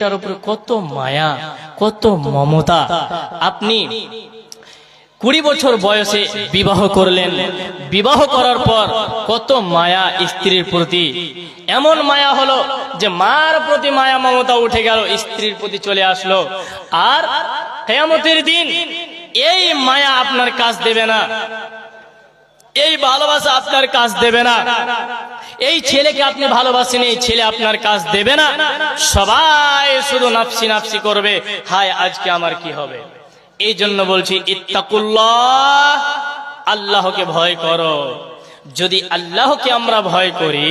তার উপরে কত মায়া, কত মমতা। আপনি 20 বছর বয়সে বিবাহ করলেন, বিবাহ করার পর কত মায়া স্ত্রীর প্রতি, এমন মায়া হলো যে মার প্রতি মায়া মমতা উঠে গেল, স্ত্রীর প্রতি চলে আসলো। আর কিয়ামতের দিন এই মায়া আপনার কাজ দেবে না, এই ভালোবাসা আপনার কাজ দেবে না। এই ছেলেকে আপনি ভালোবাসেন, এই ছেলে আপনার কাজ দেবে না। সবাই শুধু নাফসি নাফসি করবে, হায় আজকে আমার কি হবে। এই জন্য বলছি ইত্তাকুল্লাহ, আল্লাহকে ভয় করো। যদি আল্লাহকে আমরা ভয় করি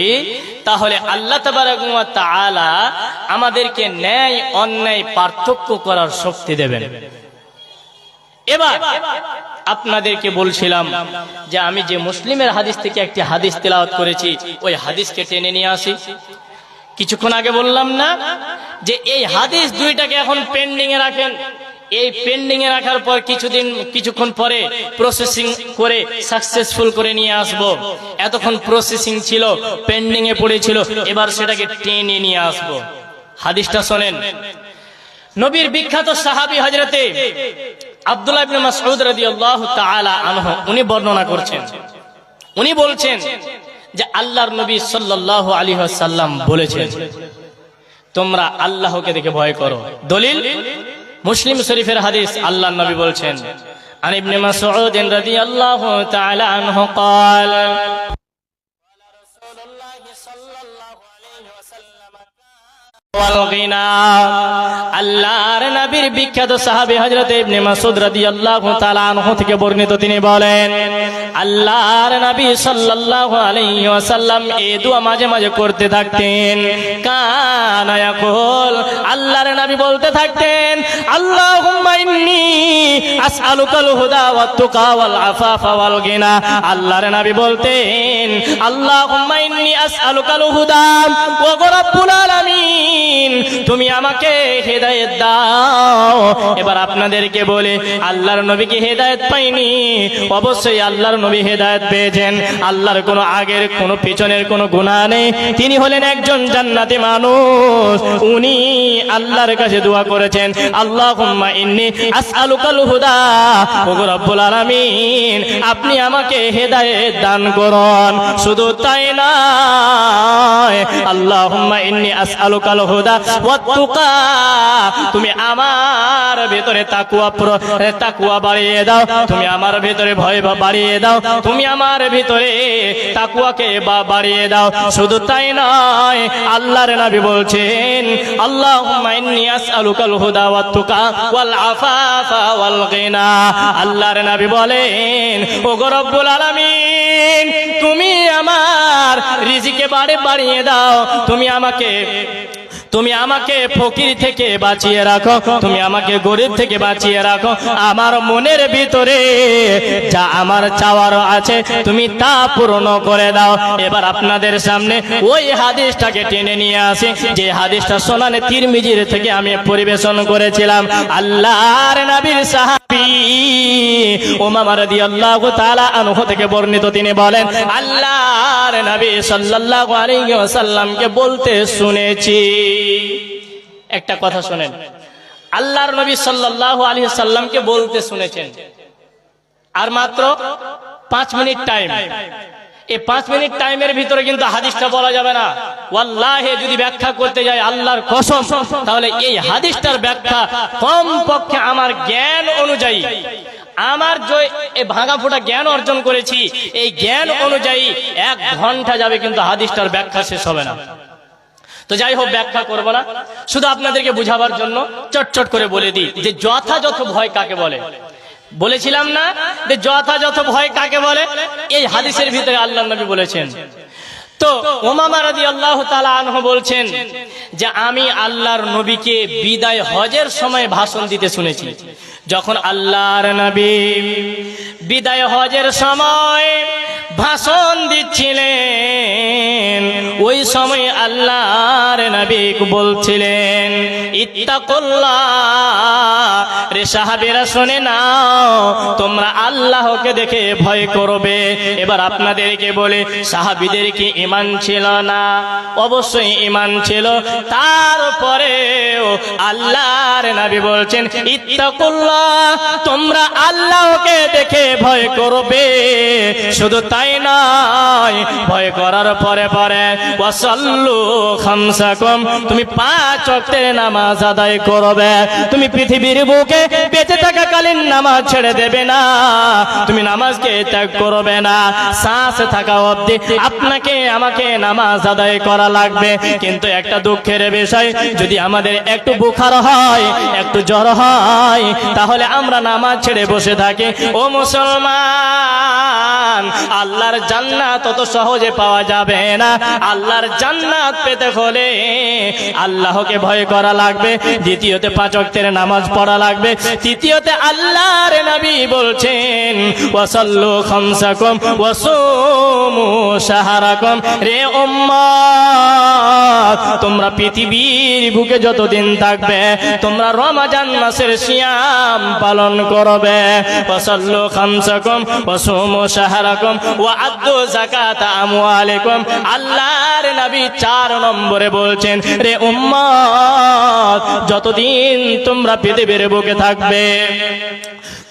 তাহলে আল্লাহ তাবারক ওয়া তাআলা আমাদেরকে ন্যায় অন্যায় পার্থক্য করার শক্তি দেবেন। এবার আপনাদেরকে বলছিলাম যে আমি যে মুসলিমের হাদিস থেকে একটি হাদিস তেলাওয়াত করেছি, ওই হাদিসকে টেনে নিয়ে আসি। কিছুক্ষণ আগে বললাম না যে এই হাদিস দুইটাকে এখন পেন্ডিং এ রাখেন। এই পেন্ডিং এ রাখার পর কিছুক্ষণ পরে প্রসেসিং করে সাকসেসফুল করে নিয়ে আসব। এতক্ষণ প্রসেসিং ছিল, পেন্ডিং এ পড়েছিল, এবার সেটাকে টেনে নিয়ে আসব। হাদিসটা শোনেন। নবীর বিখ্যাত সাহাবী হযরতে আব্দুল্লাহ ইবনে মাসউদ রাদিয়াল্লাহু তাআলা আনহু উনি বর্ণনা করছেন, উনি বলছেন যে আল্লাহর নবী সাল্লাল্লাহু আলাইহি ওয়াসাল্লাম বলেছেন, তোমরা আল্লাহকে দেখে ভয় করো। দলিল মুসলিম শরীফের হাদিস, আল্লাহর নবী বলছেন, আন ইবনে মাসউদ রাদিয়াল্লাহু তাআলা আনহু قال আল্লাহর নবীর বিখ্যাত সাহাবী হযরত ইবনে মাসউদ রাদিয়াল্লাহু তাআলা আনহু থেকে বর্ণিত, তিনি বলেন আল্লাহর নবী সাল্লাল্লাহু আলাইহি ওয়াসাল্লাম এই দোয়া মাঝে মাঝে করতে থাকতেন। কানা ইয়াকুল, আল্লাহর নবী বলতে থাকতেন, আল্লাহুম্মা ইন্নী আসআলুকাল হুদা ওয়াত তুকা ওয়াল আফাফা ওয়াল গিনা। আল্লাহর নবী বলতেন, আল্লাহুম্মা ইন্নী আসআলুকাল হুদা ওয়া রাব্বুল আলামিন, তুমি আমাকে হেদায়েত দাও। এবার আপনাদেরকে বলে, আল্লাহর নবী কি হেদায়েত পায়নি? অবশ্যই আল্লাহর নবী হেদায়েত পেয়েছেন। আল্লাহর কোনো আগের কোনো পিছনের কোনো গুনাহ নেই। তিনি হলেন একজন জান্নাতি মানুষ। উনি আল্লাহর কাছে দোয়া করেছেন, আল্লাহুম্মা ইন্নী আসআলুকাল হুদা ওয়া রাব্বুল আলামিন, আপনি আমাকে হেদায়েত দান করুন। শুধু তাই নয়, আল্লাহুম্মা ইন্নী আসআলুকাল হুদা ওয়াত তুকা, তুমি আমার ভিতরে তাকওয়া বাড়িয়ে দাও, তুমি আমার ভিতরে ভয় বাড়িয়ে দাও, তুমি আমার ভিতরে তাকওয়াকে বাড়িয়ে দাও। শুধু তাই নয়, আল্লাহর নবী বলছেন, আল্লাহুম্মা ইন্নী আসআলুকাল হুদা ওয়াত তুকা ওয়াল আফাফা ওয়াল গিনা। আল্লাহর নবী বলেন, ওগো রব্বুল আলামিন, তুমি আমার রিজিকে বাড়িয়ে দাও, তুমি আমাকে ফকির থেকে বাঁচিয়ে রাখো, তুমি আমাকে গরিব থেকে বাঁচিয়ে রাখো। আমার মনের ভিতরে যা আমার চাওয়ার আছে তুমি তা পূরণ করে দাও। এবার আপনাদের সামনে ওই হাদিসটাকে টেনে নিয়ে আসি, যে হাদিসটা সুনানে তিরমিজির থেকে আমি পরিবেশন করেছিলাম। আল্লাহর নবীর সাহাবী উমামা রাদিয়াল্লাহু তাআলা আনহু থেকে বর্ণিত, তিনি বলেন, আল্লাহর নবী সাল্লাল্লাহু আলাইহি ওয়াসাল্লামকে বলতে শুনেছি। একটা কথা শুনেন, আল্লাহর নবী সাল্লাল্লাহু আলাইহি ওয়াসাল্লামকে বলতে শুনেছেন। আর মাত্র 5 মিনিট টাইম, এই 5 মিনিট টাইমের ভিতরে কিন্তু হাদিসটা বলা যাবে না। ওয়াল্লাহি যদি ব্যাখ্যা করতে যাই আল্লাহর কসম, তাহলে এই হাদিসটার ব্যাখ্যা কমপক্ষে আমার জ্ঞান অনুযায়ী, আমার যে ভাঙা ফোটা জ্ঞান অর্জন করেছি, এই জ্ঞান অনুযায়ী 1 ঘন্টা যাবে, কিন্তু হাদিসটার ব্যাখ্যা শেষ হবে না। তো যাই হোক, ব্যাখ্যা করব না, শুধু আপনাদেরকে বুঝাবার জন্য চটচট করে বলে দিই যে যথাযথ ভয় কাকে বলে। বলেছিলাম না যে যথাযথ ভয় কাকে বলে, এই হাদিসের ভিতরে আল্লাহর নবী বলেছেন। তো উমামা রাদিয়াল্লাহু তাআলা আনহু বলছেন যে আমি আল্লাহর নবীকে বিদায় হজের সময় ভাষণ দিতে শুনেছি। যখন আল্লাহর নবী বিদায় হজের সময় ভাষণ দিচ্ছিলেন, ওই সময় আল্লাহর নবী বলছিলেন ইত্তাকুল্লাহ, রে সাহাবীরা শুনে নাও, তোমরা আল্লাহকে দেখে ভয় করবে। এবার আপনাদেরকে বলে, সাহাবীদেরকে ঈমান ছিল না? অবশ্যই ঈমান ছিল। তারপরেও আল্লাহর নবী বলছেন ইত্তাকুল্লাহ, তোমরা আল্লাহকে দেখে ভয় করবে। শুধু তাই নয়, ভয় করার পরে পরে ওয়াসাল্লু খামসাকুম, তুমি 5 ওয়াক্তের নামাজ আদায় করবে। তুমি পৃথিবীর বুকে বেঁচে থাকাকালীন নামাজ ছেড়ে দেবে না, তুমি নামাজকে ত্যাগ করবে না। শ্বাস থাকা অবধি আপনাকে আমাকে নামাজ আদায় করা লাগবে। কিন্তু একটা দুঃখের বিষয়, যদি আমাদের একটু বুখার হয়, একটু জ্বর হয়, তাহলে আমরা নামাজ ছেড়ে বসে থাকি। ও মুসলমান, আল্লাহর জান্নাত তত সহজে পাওয়া যাবে না। আল্লাহর জান্নাত পেতে হলে আল্লাহকে ভয় করা লাগবে। দ্বিতীয়তে 5 ওয়াক্তের নামাজ পড়া লাগবে। তৃতীয়তে আল্লাহর নবী বলছেন ওয়াসাল্লু খামসাকুম ওয়াসুমু শাহরাকুম, রে উম্মত, তোমরা পৃথিবীর বুকে যতদিন থাকবে তোমরা রমজান মাসের সিয়াম পালন করবে। ওয়াসাল্লু খামসাকুম ওয়াসুমু শাহরাকুম ওয়া আদ্দু যাকাতা আমওয়ালিকুম। আল্লাহর নবী 4 নম্বরে বলছেন, রে উম্মত, যতদিন তোমরা পৃথিবীর বুকে থাকবে,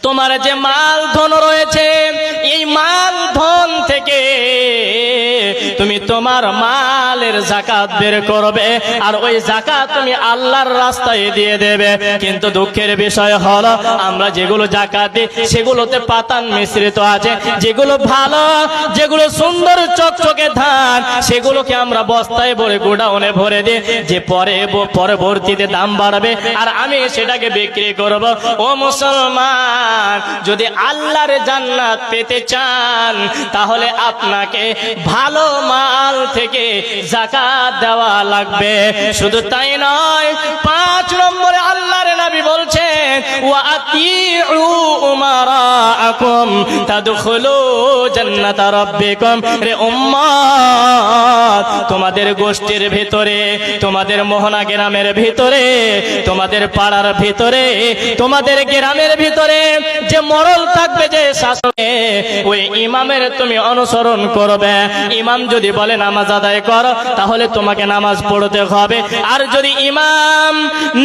তোমার যে মাল ধন রয়েছে, এই মাল ধন থেকে তুমি তোমার মালের যাকাত বের করবে, আর ওই যাকাত তুমি আল্লাহর রাস্তায় দিয়ে দেবে। কিন্তু দুঃখের বিষয় হলো, আমরা যেগুলো যাকাত দিই সেগুলোতে পাতান মিশ্রিত আছে। যেগুলো ভালো, যেগুলো সুন্দর চকচকে ধান, সেগুলোকে আমরা বস্তায় ভরে গোডাউনে ভরে দিই, যে পরবর্তীতে দাম বাড়বে আর আমি সেটাকে বিক্রি করব। ও মুসলমান, যদি আল্লাহর জান্নাত পেতে চান, তাহলে আপনাকে ভালো মাল থেকে যাকাত দেওয়া লাগবে। শুধু তাই নয়, 5 নম্বরে আল্লাহর নবী বলছেন ওয়া আতিউ উমারাআকুম তাদখুলু জান্নাতা রাব্বিকুম। রে উম্মত, তোমাদের গোষ্ঠীর ভিতরে, তোমাদের মোহনা গ্রামের ভিতরে, তোমাদের পাড়ার ভিতরে, তোমাদের গ্রামের ভিতরে যে মরল থাকবে, যে শাসকে, ওই ইমামের তুমি অনুসরণ করবে। ইমাম যদি বলে নামাজ আদায় করো, তাহলে তোমাকে নামাজ পড়তে হবে। আর যদি ইমাম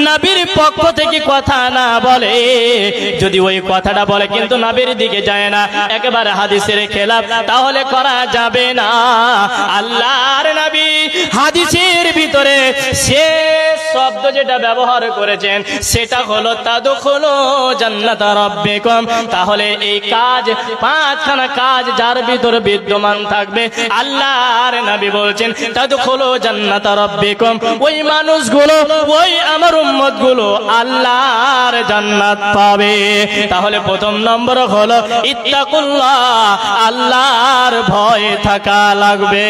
নবীর পক্ষ থেকে কথা না বলে, যদি ওই কথাটা বলে কিন্তু নবীর দিকে যায় না, একেবারে হাদিসের খেলাফ, তাহলে করা যাবে না। আল্লাহর নবী হাদিসের ভিতরে শেষ শব্দ যেটা ব্যবহার করেছেন সেটা হলো তাদখুলু জান্নাতা রাব্বিকুম। তাহলে এই কাজ, 5খানা কাজ যার ভিতরে বিদ্যমান থাকবে, আল্লাহর নবী বলছেন তাদখুলু জান্নাতা রাব্বিকুম, ওই মানুষগুলো, ওই আমার উম্মতগুলো আল্লাহর জান্নাত পাবে। তাহলে প্রথম নম্বর হলো ইত্তাকুল্লাহ, আল্লাহর ভয় থাকা লাগবে,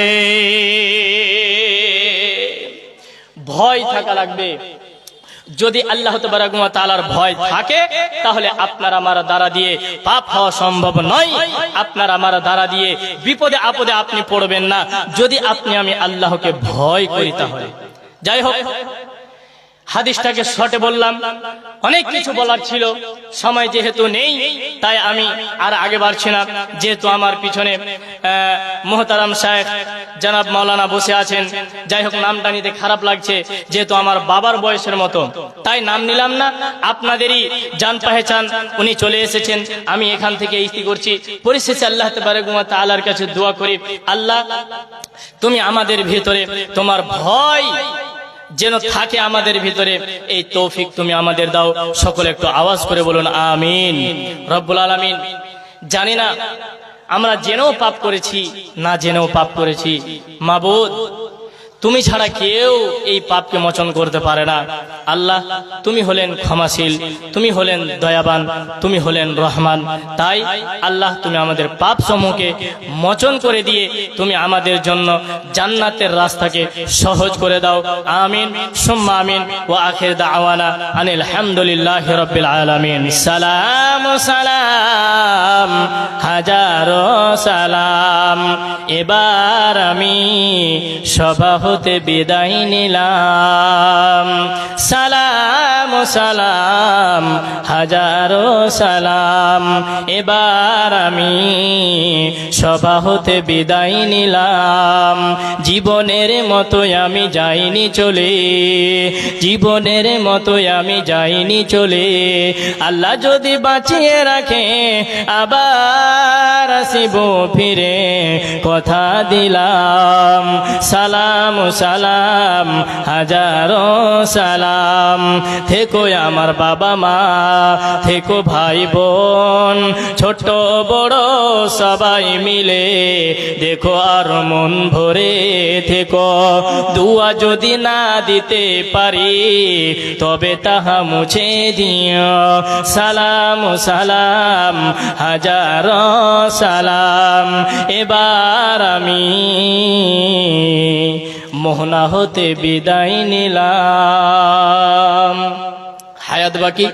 ভয় থাকা লাগবে। যদি আল্লাহ তাবারক ওয়া তাআলার ভয় থাকে, তাহলে আপনার আমার দ্বারা দিয়ে পাপ হওয়া সম্ভব নয়। আপনার আমার দ্বারা দিয়ে বিপদে আপদে আপনি পড়বেন না, যদি আপনি আমি আল্লাহকে ভয় করি। তাহলে যাই হোক, হাদিসটাকে শর্টে বললাম, অনেক কিছু বলার ছিল, সময় যেহেতু নেই তাই আমি আর আগে বাড়ছি না। যেহেতু আমার পিছনে মুহতারাম শায়েখ জনাব মাওলানা বসে আছেন, যাই হোক নামটা নিতে খারাপ লাগছে, যেহেতু আমার বাবার বয়সের মতো, তাই নাম নিলাম না। আপনাদেরই জান পেহচান, উনি চলে এসেছেন, আমি এখান থেকে ইস্তি করছি। পরিশেষে আল্লাহ তাবারক ওয়া তাআলার কাছে দোয়া করি, আল্লাহ তুমি আমাদের ভিতরে তোমার ভয় যেন থাকে আমাদের ভিতরে, এই তৌফিক তুমি আমাদের দাও। সকলে একটু আওয়াজ করে বলুন আমিন। রব্বুল আলামিন, জানি না আমরা জেনেও পাপ করেছি, না জেনেও পাপ করেছি, মাবুদ তুমি ছাড়া কেউ এই পাপকে মোচন করতে পারে না। আল্লাহ, তুমি হলেন ক্ষমাশীল, তুমি হলেন দয়াবান, তুমি হলেন রহমান। তাই আল্লাহ, তুমি আমাদের পাপ সমূহকে মোচন করে দিয়ে তুমি আমাদের জন্য জান্নাতের রাস্তাকে সহজ করে দাও। আমিন সুম্মা আমিন। ওয়া আখির দাওয়ানা আনিল হামদুলিল্লাহি রাব্বিল আলামিন। সালাম সালাম হাজারো সালাম। এবার আমি সভা হতে বিদায় নিলাম। সালাম সালাম হাজারো সালাম। এবার আমি সভা হতে বিদায় নিলাম। জীবনের মতোই আমি যাইনি চলে, জীবনের মতোই আমি যাইনি চলে। আল্লাহ যদি বাঁচিয়ে রাখে আবার আসিব ফিরে, কথা দিলাম। সালাম সালাম হাজারো সালাম। থেকো আমার বাবা মা, থেকো ভাই বোন, ছোট বড় সবাই মিলে দেখো আর মন ভরে থেকো। দুয়া যদি না দিতে পারি তবে তাহা মুছে দিও। সালাম সালাম হাজারো সালাম। এবার আমি মোহনা হতে বিদায় নিলাম। হায়াত বাকি।